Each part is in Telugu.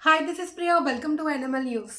Hi this is Priya welcome to NML news.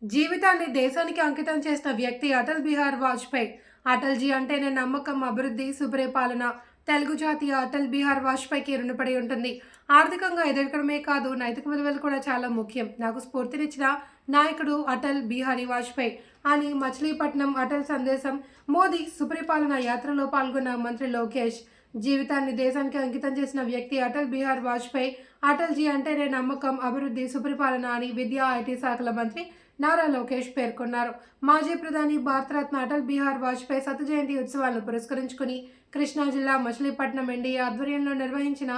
జీవితాన్ని దేశానికి అంకితం చేసిన వ్యక్తి అటల్ బిహార్ వాజ్పేయి. అటల్జీ అంటేనే నమ్మకం, అభివృద్ధి, సుపరిపాలన. తెలుగు జాతి అటల్ బిహార్ వాజ్పేయికి రుణపడి ఉంటుంది. ఆర్థికంగా ఎదగడమే కాదు, నైతిక విలువలు కూడా చాలా ముఖ్యం. నాకు స్ఫూర్తినిచ్చిన నాయకుడు అటల్ బిహారీ వాజ్పేయి అని మచిలీపట్నం అటల్ సందేశం. మోదీ సుపరిపాలన యాత్రలో పాల్గొన్న మంత్రి లోకేష్. జీవితాన్ని దేశానికి అంకితం చేసిన వ్యక్తి అటల్ బిహార్ వాజ్పేయి. అటల్జీ అంటేనే నమ్మకం, అభివృద్ధి, సుపరిపాలన అని విద్యా, ఐటీ శాఖల మంత్రి నారా లోకేష్ పేర్కొన్నారు. మాజీ ప్రధాని భారతరత్న అటల్ బిహార్ వాజ్పేయి శత జయంతి ఉత్సవాలను పురస్కరించుకుని కృష్ణా జిల్లా మచిలీపట్నం ఎన్డీఏ ఆధ్వర్యంలో నిర్వహించిన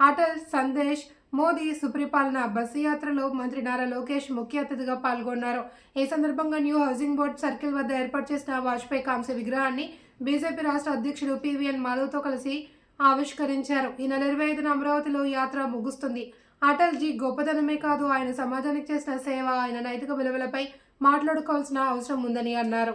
అటల్ సందేశ్ మోదీ సుపరిపాలన బస్సు యాత్రలో మంత్రి నారా లోకేష్ ముఖ్య అతిథిగా పాల్గొన్నారు. ఈ సందర్భంగా న్యూ హౌసింగ్ బోర్డు సర్కిల్ వద్ద ఏర్పాటు చేసిన వాజ్పేయి కాంస్య విగ్రహాన్ని బీజేపీ రాష్ట్ర అధ్యక్షుడు పివిఎన్ మాధవ్తో కలిసి ఆవిష్కరించారు. ఈ నెల 25న అమరావతిలో యాత్ర ముగుస్తుంది. అటల్జీ గొప్పతనమే కాదు, ఆయన సమాజానికి చేసిన సేవ, ఆయన నైతిక విలువలపై మాట్లాడుకోవాల్సిన అవసరం ఉందని అన్నారు.